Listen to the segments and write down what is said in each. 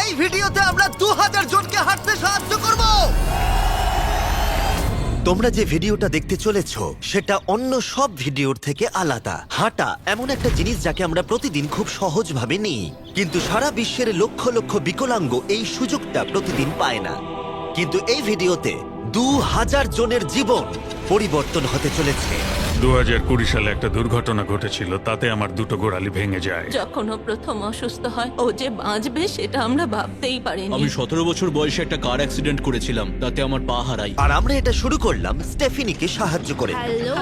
এই ভিডিওতে আমরা 2000 জনকে হাঁটতে সাহায্য করব। তোমরা যে ভিডিওটা দেখতে চলেছো সেটা অন্য সব ভিডিওর থেকে আলাদা। হাঁটা এমন একটা জিনিস যাকে আমরা প্রতিদিন খুব সহজভাবে নিই, কিন্তু সারা বিশ্বের লক্ষ লক্ষ বিকলাঙ্গ এই সুযোগটা প্রতিদিন পায় না। কিন্তু এই ভিডিওতে 2000 জনের জীবন পরিবর্তন হতে চলেছে। 2020 সালে একটা দুর্ঘটনা ঘটেছিল, তাতে আমার দুটো গোড়ালি ভেঙে যায়। যখন ও প্রথম অসুস্থ হয়, ও যে বাঁচবে সেটা আমরা ভাবতেই পারিনি। আমি 17 বছর বয়সে একটা কার অ্যাক্সিডেন্ট করেছিলাম, তাতে আমার পা হারাই। আর আমরা এটা শুরু করলাম স্টেফিনিকে সাহায্য করে। হ্যালো,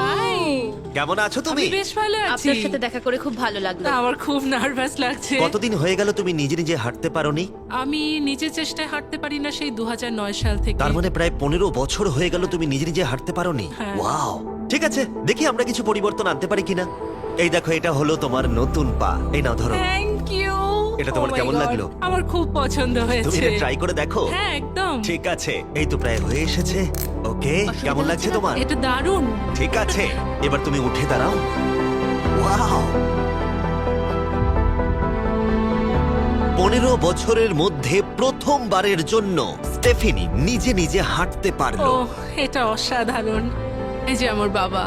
কেমন আছো তুমি? বেশ ভালো আছি। আপনার সাথে দেখা করে খুব ভালো লাগলো। আমার খুব নার্ভাস লাগছে। কতদিন হয়ে গেল তুমি নিজে নিজে হাঁটতে পারোনি? আমি নিজের চেষ্টায় হাঁটতে পারি না সেই 2009 সাল থেকে। তার মানে প্রায় 15 বছর হয়ে গেল তুমি নিজে নিজে হাঁটতে পারোনি। হ্যাঁ। ওয়াও, ঠিক আছে, দেখি আমরা কিছু পরিবর্তন আনতে পারি কিনা। এই দেখো, এটা হলো তোমার নতুন পা। এই নাও ধরো। Thank you. এটা তোমার কেমন লাগলো? আমার খুব পছন্দ তুমি হয়েছে। এটা ট্রাই করে দেখো। হ্যাঁ, একদম। ঠিক আছে, এই তো প্রায় হয়ে এসেছে। ওকে, কেমন লাগছে তোমার? এটা দারুণ। ঠিক আছে, এবার তুমি উঠে দাঁড়াও। ওয়াও, 15 বছরের মধ্যে প্রথমবারের জন্য স্টেফিনি নিজে নিজে হাঁটতে ও, পারলো। এটা অসাধারণ। এই যে আমার বাবা।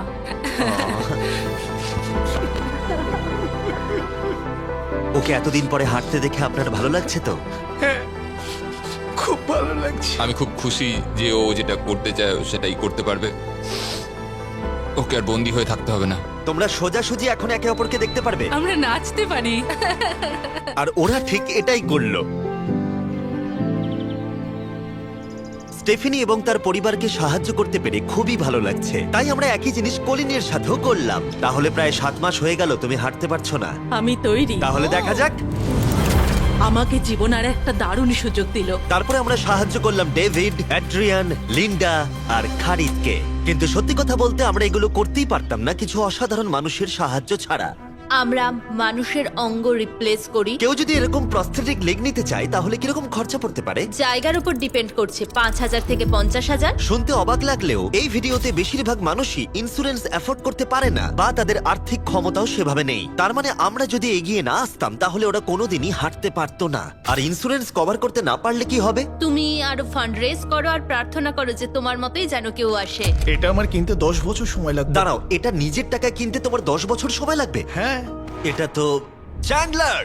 ওকে এতদিন পরে হাঁটতে দেখে আপনার ভালো লাগছে তো? আমি খুব খুশি যে ও যেটা করতে চায় ও সেটাই করতে পারবে। ওকে আর বন্দি হয়ে থাকতে হবে না। তোমরা সোজাসুজি এখন একে অপরকে দেখতে পারবে। আমরা নাচতে পারি। আর ওরা ঠিক এটাই করলো। স্টেফিনি এবং তার পরিবারকে সাহায্য করতে পেরে খুবই ভালো লাগছে। তাই আমরা একই জিনিস কলিনের সাথেও করলাম। তাহলে প্রায় 7 মাস হয়ে গেল তুমি হাঁটতে পারছো না। আমি তৈরি। তাহলে দেখা যাক। আমাকে জীবন আর একটা দারুণ সুযোগ দিল। তারপরে আমরা সাহায্য করলাম ডেভিড, অ্যাড্রিয়ান, লিন্ডা আর খারিদকে। কিন্তু সত্যি কথা বলতে আমরা এগুলো করতেই পারতাম না কিছু অসাধারণ মানুষের সাহায্য ছাড়া। আমরা মানুষের অঙ্গ রিপ্লেস করি। কেউ যদি এরকম প্রস্থেটিক লেগ নিতে চায় তাহলে কিরকম খরচা পড়তে পারে? জায়গার উপর ডিপেন্ড করছে, 5,000 থেকে 50,000। শুনতে অবাক লাগলেও এই ভিডিওতে বেশিরভাগ মানুষই ইন্স্যুরেন্স অ্যাফোর্ড করতে পারে না বা তাদের আর্থিক ক্ষমতাও সেভাবে নেই। তার মানে আমরা যদি এগিয়ে না আসতাম তাহলে ওরা কোনোদিনই হাঁটতে পারতো না। আর ইন্স্যুরেন্স কভার করতে না পারলে কি হবে? তুমি আরো ফান্ড রেজ করো আর প্রার্থনা করো যে তোমার মতোই যেন কেউ আসে। এটা আমার কিনতে 10 বছর সময় লাগবে। দাঁড়াও, এটা নিজের টাকায় কিনতে তোমার 10 বছর সময় লাগবে? হ্যাঁ। এটা তো চ্যান্ডলার,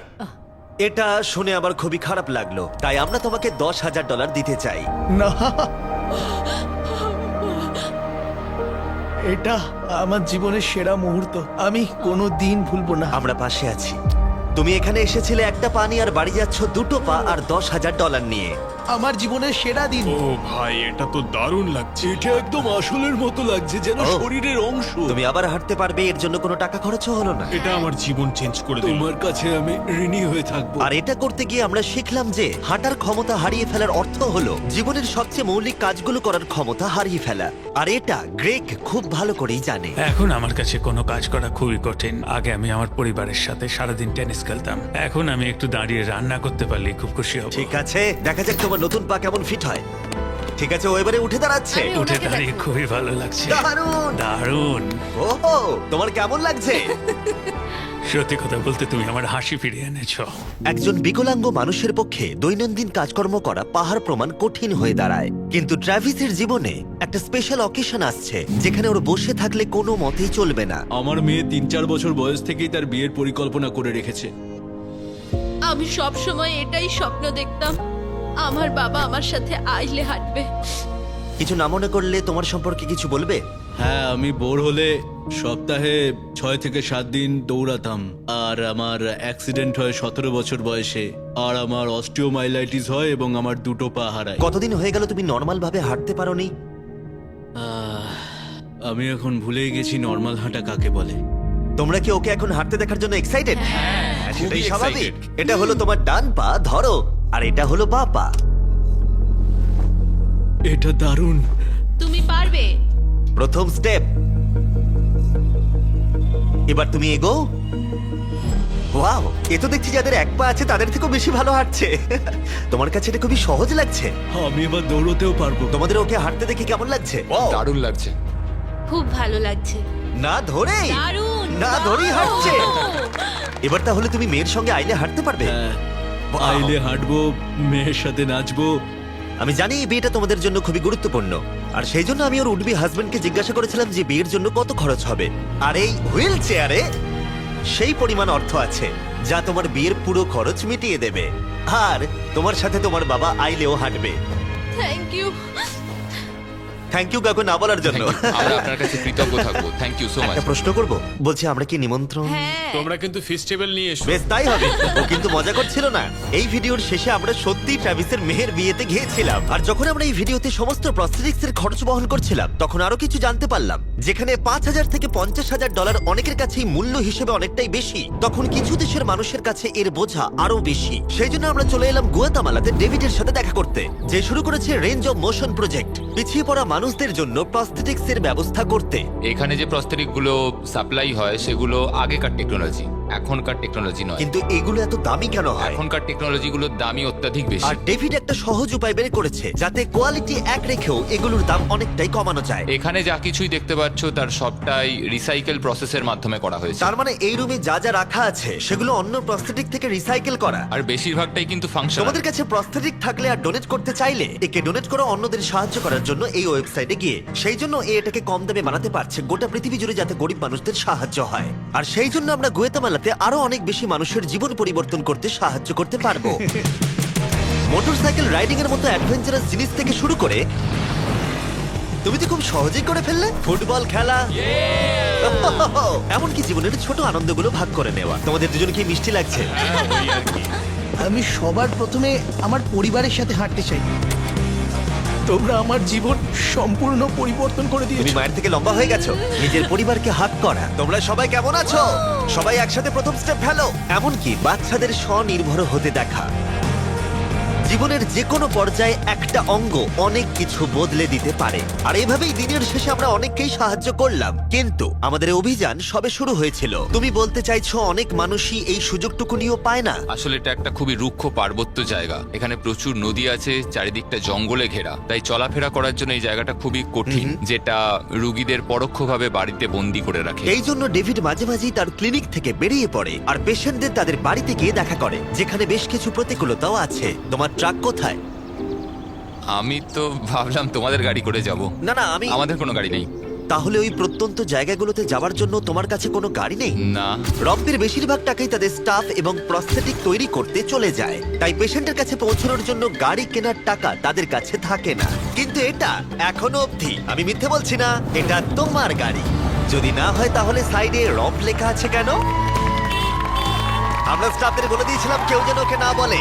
এটা শুনে আবার খুবই খারাপ লাগলো। তাই আমরা তোমাকে $10,000 দিতে চাই। না, এটা আমার জীবনের সেরা মুহূর্ত। আমি কোনো দিন ভুলবো না। আমরা পাশে আছি। তুমি এখানে এসেছিলে একটা পা নিয়ে আর বাড়ি যাচ্ছ দুটো পা আর $10,000 নিয়ে। আমার জীবনের সেরা দিন। ও ভাই, এটা তো দারুণ লাগছে। এটা একদম আসলের মতো লাগছে, যেন ও। শরীরের অংশ। তুমি আবার হাঁটতে পারবে, এর জন্য কোনো টাকা খরচও হলো না। এটা আমার জীবন চেঞ্জ করে দিল। তোমার কাছে আমি ঋণী হয়ে থাকবো। আর এটা করতে গিয়ে আমরা শিখলাম যে হাঁটার ক্ষমতা হারিয়ে ফেলার অর্থ হলো জীবনের সবচেয়ে মৌলিক কাজগুলো করার ক্ষমতা হারিয়ে ফেলা। আর এটা গ্রেগ খুব ভালো করেই জানে। এখন আমার কাছে কোনো কাজ করা খুবই কঠিন। আগে আমি আমার পরিবারের সাথে সারাদিন টেনিস খেলতাম, এখন আমি একটু দাঁড়িয়ে রান্না করতে পারলে খুব খুশি হব। ঠিক আছে, দেখা যাক তোমার নতুন পা কেমন ফিট হয়। ঠিক আছে, ও এবারে উঠে দাঁড়াচ্ছে। আমি উঠে ওনাকে দাঁড়িয়ে দেখো। খুবই ভালো লাগছে। দারুণ। দারুণ। ওহো, তোমার কেমন লাগছে? সত্যি কথা বলতে তুমি আমার হাসি ফিরিয়ে এনেছো। একজন বিকলাঙ্গ মানুষের পক্ষে দৈনন্দিন কাজকর্ম করা পাহাড় প্রমাণ কঠিন হয়ে দাঁড়ায়। কিন্তু ট্রাভিসের জীবনে একটা স্পেশাল অকেশন আসছে যেখানে ওর বসে থাকলে কোনো মতেই চলবে না। আমার মেয়ে 3-4 বছর বয়স থেকেই তার বিয়ের পরিকল্পনা করে রেখেছে। আমি সব সময় এটাই স্বপ্ন দেখতাম, আমার বাবা আমার সাথে আইলে হাঁটবে। কিছু না মনে করলে তোমার সম্পর্কে কিছু বলবে? হ্যাঁ, আমি বোর হলে সপ্তাহে 6 থেকে 7 দিন দৌড়াতাম। আর আমার অ্যাক্সিডেন্ট হয় 17 বছর বয়সে। আর আমার অস্টিওমাইলাইটিস হয় এবং আমার দুটো পা হারায়। কতদিন হয়ে গেল তুমি নর্মাল ভাবে হাঁটতে পারোনি? আমি এখন ভুলেই গেছি নর্মাল হাঁটা কাকে বলে। তোমরা কি ওকে এখন হাঁটতে দেখার জন্য এক্সাইটেড? সেটাই খুবই স্বাভাবিক। excited। এটা হলো তোমার ডান পা, ধরো, আর এটা হলো বাঁ পা। এটা দারুণ। তুমি পারবে। প্রথম স্টেপ। এবার তুমি এগো। ওয়াও, এ তো দেখছি যাদের এক পা আছে তাদের থেকেও বেশি ভালো হাঁটছে। তোমার কাছে এটা খুবই সহজ লাগছে। আমি এবার দৌড়তেও পারবো। তোমাদের ওকে হাঁটতে দেখে কেমন লাগছে? দারুণ লাগছে। খুব ভালো লাগছে। না ধরেই, দারুণ। না ধরেই হাঁটছে। দারুণ। এবার তাহলে তুমি মেয়ের সঙ্গে আইলে হাঁটতে পারবে? হ্যাঁ, Wow! আইলে হাঁটবো, মেয়ের সাথে নাচবো। আমি জানি এই বিয়েটা তোমাদের জন্য খুবই গুরুত্বপূর্ণ, আর সেই জন্য আমি ওর উডবি হাজবেন্ডকে জিজ্ঞাসা করেছিলাম যে বিয়ের জন্য কত খরচ হবে। আর এই হুইল চেয়ারে সেই পরিমাণ অর্থ আছে যা তোমার বিয়ের পুরো খরচ মিটিয়ে দেবে। আর তোমার সাথে তোমার বাবা আইলেও হাঁটবে। Thank you. থ্যাংক ইউ কাকু না বলার জন্য। আমরা আপনার কাছে কৃতজ্ঞ থাকবো, থ্যাংক ইউ সো মাচ। একটা প্রশ্ন করব, বলছি আমরা কি নিমন্ত্রণ? হ্যাঁ, তোমরা কিন্তু ফেস্টিভ্যাল নিয়ে এসো। বেশ তাই হবে। ও কিন্তু মজা করছিল না। এই ভিডিওর শেষে আমরা সত্যি ট্রাভিসের মেহের বিয়েতে গিয়েছিলাম, আর যখন আমরা এই ভিডিওতে সমস্ত প্রস্থেটিক্স এর খরচ বহন করছিলাম তখন আরো কিছু জানতে পারলাম। যেখানে $5,000 থেকে $50,000 অনেকের কাছেই মূল্য হিসেবে অনেকটাই বেশি, তখন কিছু দেশের মানুষের কাছে এর বোঝা আরো বেশি। সেই জন্য আমরা চলে এলাম গুয়াতামালাতে ডেভিডের সাথে দেখা করতে, যে শুরু করেছে রেঞ্জ অফ মোশন প্রজেক্ট, পিছিয়ে পড়া মানুষদের জন্য প্রস্থেটিক্স এর ব্যবস্থা করতে। এখানে যে প্রস্তরিক গুলো সাপ্লাই হয় সেগুলো আগেকার টেকনোলজি, এখনকার টেকনোলজি নয়। কিন্তু এগুলো এত দামি কেন হয়? এখনকার টেকনোলজি গুলোর দামই অত্যাধিক বেশি। আর ডেভিড একটা সহজ উপায় বের করেছে যাতে কোয়ালিটি এক রেখেও এগুলোর দাম অনেকটাই কমানো যায়। এখানে যা কিছুই দেখতে পাচ্ছ তার সবটাই রিসাইকেল প্রসেসের মাধ্যমে করা হয়েছে। তার মানে এই রুমে যা যা রাখা আছে সেগুলো অন্য প্রস্থেটিক থেকে রিসাইকেল করা। আর বেশিরভাগটাই কিন্তু ফাংশনাল। তোমাদের কাছে প্রস্থেটিক থাকলে আর ডোনেট করতে চাইলে একে ডোনেট করো অন্যদের সাহায্য করার জন্য এই ওয়েবসাইটে গিয়ে। সেই জন্য এটাকে কম দামে বানাতে পারছে গোটা পৃথিবী জুড়ে, যাতে গরিব মানুষদের সাহায্য হয়। আর সেই জন্য আমরা গুয়েতামালাতে আরো অনেক বেশি মানুষের জীবন পরিবর্তন করতে সাহায্য করতে পারবো। মোটরসাইকেল রাইডিং এর মতো অ্যাডভেঞ্চারাস জিনিস থেকে শুরু করে তুমি তো খুব সহজেই করে ফেললে ফুটবল খেলা, এমনকি জীবনের ছোট আনন্দগুলো ভাগ করে নেওয়া। তোমাদের দুজনে কি মিষ্টি লাগছে? আমি সবার প্রথমে আমার পরিবারের সাথে হাঁটতে চাই। তোমরা আমার জীবন সম্পূর্ণ পরিবর্তন করে তুমি দিয়েছো। মায়ের থেকে লম্বা হয়ে গেছো। নিজের পরিবারকে হাত করা। তোমরা সবাই কেমন আছো? সবাই একসাথে প্রথম স্টেপ ফেলো। এমনকি বাচ্চাদের স্বনির্ভর হতে দেখা। জীবনের যে কোনো পর্যায়ে একটা অঙ্গ অনেক কিছু বদলে দিতে পারে। আর এভাবেই দিনের শেষে আমরা অনেককেই সাহায্য করলাম, কিন্তু আমাদের অভিযান সবে শুরু হয়েছিল। তুমি বলতে চাইছো অনেক মানুষই এই সুযোগটুকু নিয়েও পায় না? আসলে এটা একটা খুবই রুক্ষ পার্বত্য জায়গা। এখানে প্রচুর নদী আছে, চারিদিকটা জঙ্গলে ঘেরা, তাই চলাফেরা করার জন্য এই জায়গাটা খুবই কঠিন, যেটা রুগীদের পরোক্ষভাবে বাড়িতে বন্দি করে রাখে। এই জন্য ডেভিড মাঝে মাঝেই তার ক্লিনিক থেকে বেরিয়ে পড়ে আর পেশেন্টদের তাদের বাড়িতে গিয়ে দেখা করে, যেখানে বেশ কিছু প্রতিকূলতাও আছে। তোমার ট্রাক কোথায়? আমি তো ভাবলাম তোমাদের গাড়ি করে যাব। না না, আমাদের কোনো গাড়ি নেই। তাহলে ওই প্রত্যন্ত জায়গাগুলোতে যাওয়ার জন্য তোমার কাছে কোনো গাড়ি নেই? না। রম্পের বেশিরভাগ টাকাই তাদের স্টাফ এবং প্রস্থেটিক তৈরি করতে চলে যায়, তাই পেশেন্টের কাছে পৌঁছানোর জন্য গাড়ি কেনার টাকা তাদের কাছে থাকে না। কিন্তু এটা এখনো অবধি, আমি মিথ্যে বলছি না, এটা তোমার গাড়ি। যদি না হয় তাহলে সাইডে রম্প লেখা আছে কেন? আমরা স্টাফদের বলে দিয়েছিলাম কেউ যেন ওকে না বলে।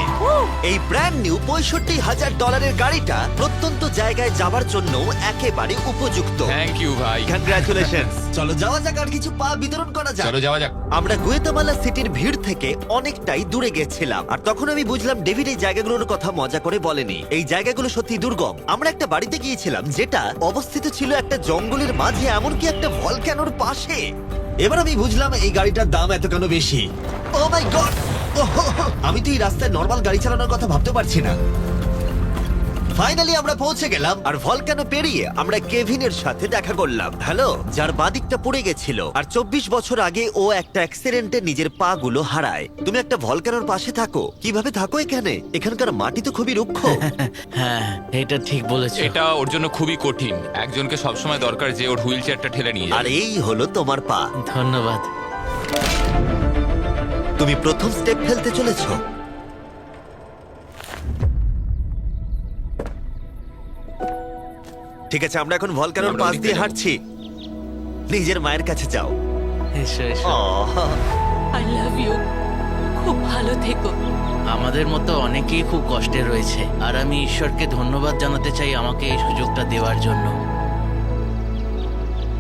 এই ব্র্যান্ড নিউ $65,000 গাড়িটা প্রত্যন্ত জায়গায় যাবার জন্য একেবারে উপযুক্ত। থ্যাংক ইউ ভাই। কংগ্রাচুলেশনস। চলো যাওয়া যাক আর কিছু পা বিতরণ করা যাক। চলো যাওয়া যাক। আমরা গুয়েতামালা সিটির ভিড় থেকে অনেকটাই দূরে গেছিলাম, আর তখন আমি বুঝলাম ডেভিড এই জায়গাগুলোর কথা মজা করে বলেনি। এই জায়গাগুলো সত্যি দুর্গম। আমরা একটা বাড়িতে গিয়েছিলাম যেটা অবস্থিত ছিল একটা জঙ্গলের মাঝে, এমনকি একটা ভলক্যানোর পাশে। এবার আমি বুঝলাম এই গাড়িটার দাম এত কেন বেশি। ও মাই গড! আমি তো এই রাস্তায় নর্মাল গাড়ি চালানোর কথা ভাবতে পারছি না। ফাইনালি আমরা পৌঁছে গেলাম, আর ভলকানো পেরিয়ে আমরা কেভিনের সাথে দেখা করলাম। হ্যালো, যার বাদিকটা পড়ে গেছিল, আর 24 বছর আগে ও একটা অ্যাক্সিডেন্টে নিজের পা গুলো হারায়। তুমি একটা ভলকানোর পাশে থাকো, কিভাবে থাকো এখানে? এখানকার মাটি তো খুবই রুক্ষ। হ্যাঁ, এটা ঠিক বলেছো। এটা ওর জন্য খুবই কঠিন। একজনকে সবসময় দরকার যে ওর হুইল চেয়ারটা ঠেলে নিয়ে আর যাবে। এই হলো তোমার পা। ধন্যবাদ। তুমি প্রথম স্টেপ ফেলতে চলেছো। ঠিক আছে, আমরা এখন ভলকানোর আমরা পাশ ওদিকে দিয়ে যাবো। হাঁটছি। নিজের মায়ের কাছে যাও। এসো এসো। আহ, আই লাভ ইউ। খুব ভালো থেকো। আমাদের মতো অনেকেই খুব কষ্টে রয়েছে, আর আমি ঈশ্বরকে ধন্যবাদ জানাতে চাই আমাকে এই সুযোগটা দেওয়ার জন্য।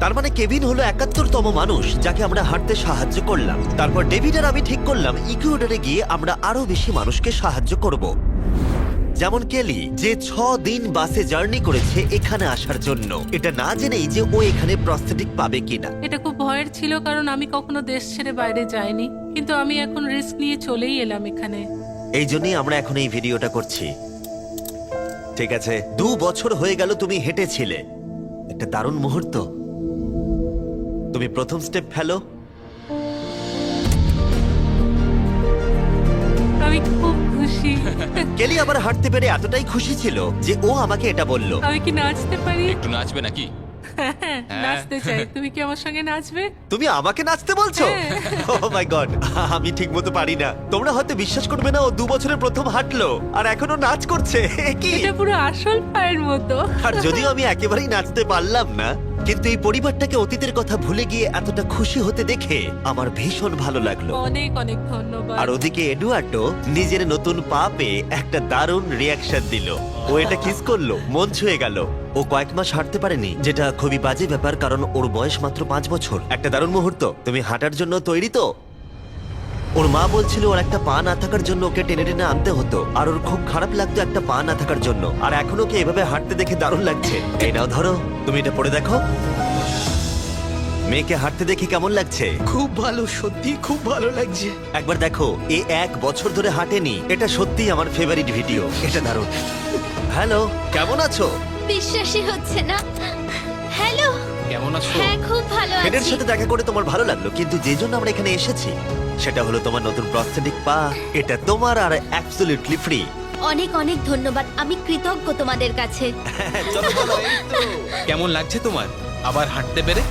তার মানে কেভিন হলো 71তম মানুষ যাকে আমরা হাঁটতে সাহায্য করলাম। তারপর ডেভিড আর আমি ঠিক করলাম ইকুয়েডরে গিয়ে আমরা আরো বেশি মানুষকে সাহায্য করব, যেমন কেলি, যে 6 দিন বাসে জার্নি করেছে এখানে আসার জন্য, এটা না জেনেই যে ও এখানে প্রস্থেটিক পাবে কিনা। এটা খুব ভয়ের ছিল, কারণ আমি কখনো দেশ ছেড়ে বাইরে যাইনি, কিন্তু আমি এখন রিস্ক নিয়ে চলেই এলাম এখানে। এই জন্যই আমরা এখন এই ভিডিওটা করছি। ঠিক আছে, 2 বছর হয়ে গেল তুমি হেঁটেছিলে, একটা দারুণ মুহূর্ত। তুমি প্রথম স্টেপ ফেলো। আমি খুব খুশি। খুশি। কেলি আবার হাঁটতে পেরে এতটাই খুশি ছিল যে ও আমাকে এটা বলল। আমি কি নাচতে পারি? একটু নাচবে নাকি? নাচতে চাই, তুমি কি আমার সঙ্গে নাচবে? তুমি আমাকে নাচতে বলছো? ও মাই গড, আমি ঠিকমতো পারি না। তোমরা হয়তো বিশ্বাস করবে না, ও 2 বছরের প্রথম হাঁটলো আর এখনো নাচ করছে। এ কি? এটা পুরো আসল পায়ের মতো। আর যদিও আমি একেবারেই নাচতে পারলাম না, কিন্তু এই পরিবারটাকে অতীতের কথা ভুলে গিয়ে এতটা খুশি হতে দেখে আমার ভীষণ ভালো লাগলো। অনেক অনেক ধন্যবাদ। আর ওদিকে এডুয়ার্ডো নিজের নতুন পা পেয়ে একটা দারুণ রিয়াকশন দিল। ও এটা কিস করলো, মন ছুঁয়ে গেল। ও কয়েক মাস হাঁটতে পারেনি, যেটা খুবই বাজে ব্যাপার, কারণ ওর বয়স মাত্র 5 বছর। একটা দারুণ মুহূর্ত। তুমি হাঁটার জন্য তৈরি তো? ওর মা বলছিল ওর একটা পা না থাকার জন্য ওকে টেনে টেনে আনতে হতো, আর ওর খুব খারাপ লাগতো একটা পা না থাকার জন্য। আর এখন ওকে এভাবে হাঁটতে দেখে দারুণ লাগছে। এই নাও ধরো, তুমি এটা পরে দেখো। মেয়েকে হাঁটতে দেখে কেমন লাগছে? খুব ভালো, সত্যি খুব ভালো লাগছে। একবার দেখো, এ 1 বছর ধরে হাঁটেনি। এটা সত্যিই আমার ফেভারিট ভিডিও। এটা দারুণ। হ্যালো, কেমন আছো? বিশ্বাসই হচ্ছে না। হ্যালো, কেমন আছো? হ্যাঁ খুব ভালো ফেডের আছি। সাথে দেখা করে তোমার ভালো লাগলো, কিন্তু যে জন্য আমরা এখানে এসেছি সেটা হলো তোমার নতুন প্রস্থেটিক পা। এটা তোমার আর অ্যাবসলিউটলি ফ্রি। অনেক অনেক ধন্যবাদ, আমি কৃতজ্ঞ তোমাদের কাছে। চলো চলো। কেমন লাগছে তোমার আবার হাঁটতে পেরে?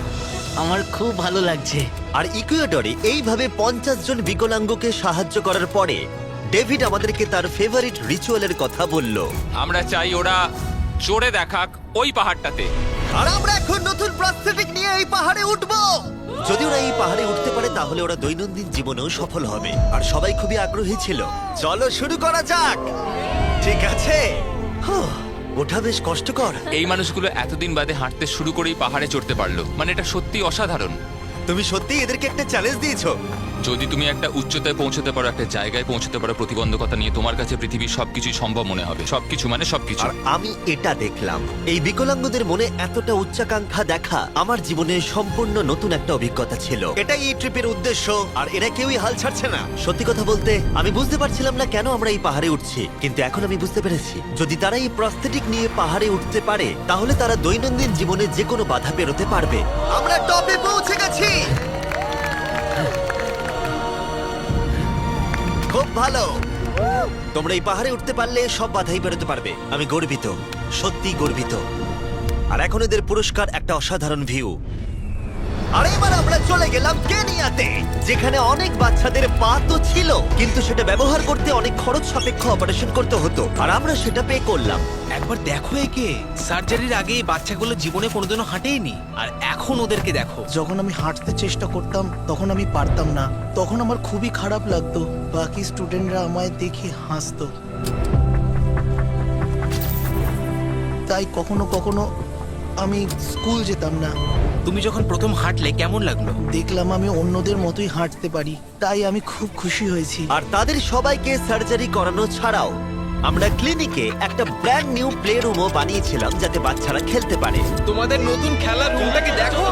আমার খুব ভালো লাগছে। আর ইকুয়েডরে এইভাবে 50 জন বিকলাঙ্গকে সাহায্য করার পরে ডেভিড আমাদেরকে তার ফেভারিট রিচুয়ালের কথা বলল। আমরা চাই ওরা চড়ে দেখাক ওই পাহাড়টাতে। আর আমরা এখন নতুন প্রস্থেটিক নিয়ে এই পাহাড়ে উঠব। যদি ওরা এই পাহাড়ে উঠতে পারে তাহলে ওরা দৈনন্দিন জীবনেও সফল হবে। আর সবাই খুবই আগ্রহী ছিল। চলো শুরু করা যাক। ঠিক আছে। ওঠা বেশ কষ্টকর। এই মানুষগুলো এতদিন বাদে হাঁটতে শুরু করেই পাহাড়ে চড়তে পারলো, মানে এটা সত্যি অসাধারণ। তুমি সত্যি এদেরকে একটা চ্যালেঞ্জ দিয়েছো। যদি তুমি একটা উচ্চতায় পৌঁছতে পারো, একটা জায়গায় পৌঁছতে পারো, প্রতিবন্ধকতা নিয়ে তোমার কাছে পৃথিবীর সবকিছুই সম্ভব মনে হবে। সবকিছু মানে সবকিছু। আর আমি এটা দেখলাম, এই বিকলাঙ্গদের মনে এতটা উচ্চাকাঙ্ক্ষা দেখা আমার জীবনে সম্পূর্ণ নতুন একটা অভিজ্ঞতা ছিল। এটাই এই ট্রিপের উদ্দেশ্য, আর এরা কেউই হাল ছাড়ছে না। সত্যি কথা বলতে আমি বুঝতে পারছিলাম না কেন আমরা এই পাহাড়ে উঠছি, কিন্তু এখন আমি বুঝতে পেরেছি যদি তারা এই প্রস্থেটিক নিয়ে পাহাড়ে উঠতে পারে তাহলে তারা দৈনন্দিন জীবনে যে কোনো বাধা পেরোতে পারবে। আমরা টপে পৌঁছে গেছি। খুব ভালো। তোমরা এই পাহাড়ে উঠতে পারলে সব বাধাই বেরোতে পারবে। আমি গর্বিত, সত্যি গর্বিত। আর এখন এদের পুরস্কার একটা অসাধারণ ভিউ। আর এবার আমরা চলে গেলাম কেনিয়াতে, যেখানে অনেক বাচ্চাদের পা তো ছিল, কিন্তু সেটা ব্যবহার করতে অনেক খরচ সাপেক্ষ অপারেশন করতে হতো, আর আমরা সেটা পে করলাম। একবার দেখো একে, সার্জারির আগে এই বাচ্চাগুলো জীবনে কোনোদিনও হাঁটেইনি, আর এখন ওদেরকে দেখো। যখন আমি হাঁটতে চেষ্টা করতাম তখন আমি পারতাম না, তখন আমার খুবই খারাপ লাগতো। বাকি স্টুডেন্টরা আমায় দেখে হাসতো, তাই কখনো কখনো আমি স্কুল যেতাম না। তুমি যখন প্রথম হাঁটলে কেমন লাগলো? দেখলাম আমি অন্যদের মতোই হাঁটতে পারি, তাই আমি খুব খুশি হয়েছি। আর তাদের সবাইকে সার্জারি করানো ছাড়াও আমরা ক্লিনিকে একটা ব্র্যান্ড নিউ প্লে রুমও বানিয়েছিলাম যাতে বাচ্চারা খেলতে পারে। তোমাদের নতুন খেলার রুমটাকে দেখো।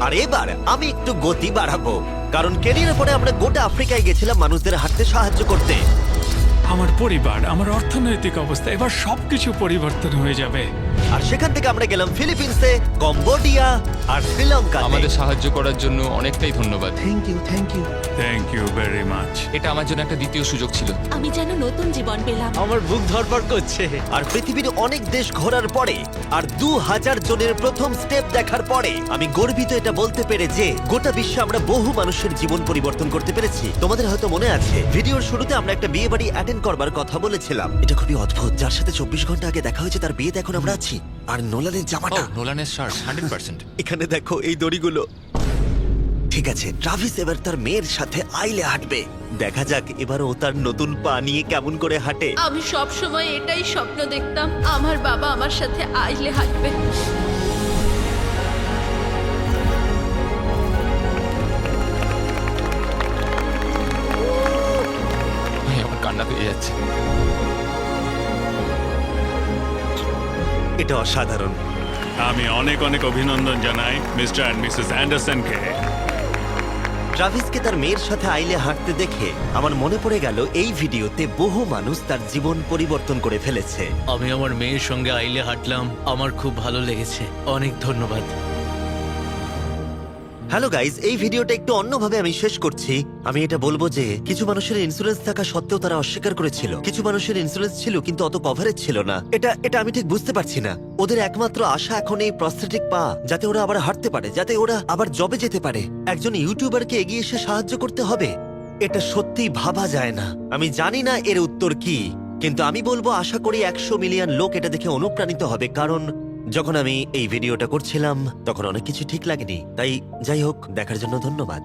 আর এবার আমি একটু গতি বাড়াবো, কারণ কেনিয়ার পরে আমরা গোটা আফ্রিকায় গেছিলাম মানুষদের হাঁটতে সাহায্য করতে। আমার পরিবার, আমার অর্থনৈতিক অবস্থা, এবার সবকিছু পরিবর্তন হয়ে যাবে। আর সেখান থেকে আমরা গেলাম ফিলিপিন্সে, কম্বোডিয়া আর শ্রীলঙ্কা। আমাদের সাহায্য করার জন্য অনেকটাই ধন্যবাদ। Thank you, thank you. Thank you very much. এটা আমার জন্য একটা দ্বিতীয় সুযোগ ছিল। আমি যেন নতুন জীবন পেলাম। আমার বুক ধরপড় করছে। আর পৃথিবীর অনেক দেশ ঘোরার পরে আর 2000 জনের প্রথম স্টেপ দেখার পরে আমি গর্বিত এটা বলতে পেরে যে গোটা বিশ্বে আমরা বহু মানুষের জীবন পরিবর্তন করতে পেরেছি। তোমাদের হয়তো মনে আছে ভিডিওর শুরুতে আমরা একটা বিয়ে বাড়ি অ্যাটেন্ড করবার কথা বলেছিলাম। এটা খুবই অদ্ভুত, যার সাথে 24 ঘন্টা আগে দেখা হয়েছে তার বিয়েতে এখন আমরা আছি। আর নোলানের জামাটা, নোলানের শার্ট 100%। এখানে দেখো এই দড়িগুলো। ঠিক আছে, ট্রাভিস এবার তার মেয়ের সাথে আইলে হাঁটবে। দেখা যাক এবার ও তার নতুন পা নিয়ে কেমন করে হাঁটে। আমি সব সময় এটাই স্বপ্ন দেখতাম, আমার বাবা আমার সাথে আইলে হাঁটবে। আমার কান্না পেয়ে যাচ্ছে। এটা অসাধারণ। আমি অনেক অনেক অভিনন্দন জানাই মিস্টার অ্যান্ড মিসেস অ্যান্ডারসনকে। ট্রাভিসকে তার মেয়ের সাথে আইলে হাঁটতে দেখে আমার মনে পড়ে গেল এই ভিডিওতে বহু মানুষ তার জীবন পরিবর্তন করে ফেলেছে। আমি আমার মেয়ের সঙ্গে আইলে হাঁটলাম, আমার খুব ভালো লেগেছে। অনেক ধন্যবাদ। হ্যালো গাইজ, এই ভিডিওটা একটু অন্যভাবে আমি শেষ করছি। আমি এটা বলবো যে কিছু মানুষের ইন্স্যুরেন্স থাকা সত্ত্বেও তারা অস্বীকার করেছিল, কিছু মানুষের ইন্স্যুরেন্স ছিল কিন্তু অত কভারেজ ছিল না। এটা আমি ঠিক বুঝতে পারছি না। ওদের একমাত্র আশা এখন এই প্রস্থেটিক পা, যাতে ওরা আবার হাঁটতে পারে, যাতে ওরা আবার জবে যেতে পারে। একজন ইউটিউবারকে এগিয়ে এসে সাহায্য করতে হবে, এটা সত্যিই ভাবা যায় না। আমি জানি না এর উত্তর কি, কিন্তু আমি বলবো আশা করি 100 মিলিয়ন লোক এটা দেখে অনুপ্রাণিত হবে। কারণ যখন আমি এই ভিডিওটা করছিলাম তখন অনেক কিছু ঠিক লাগেনি। তাই যাই হোক, দেখার জন্য ধন্যবাদ।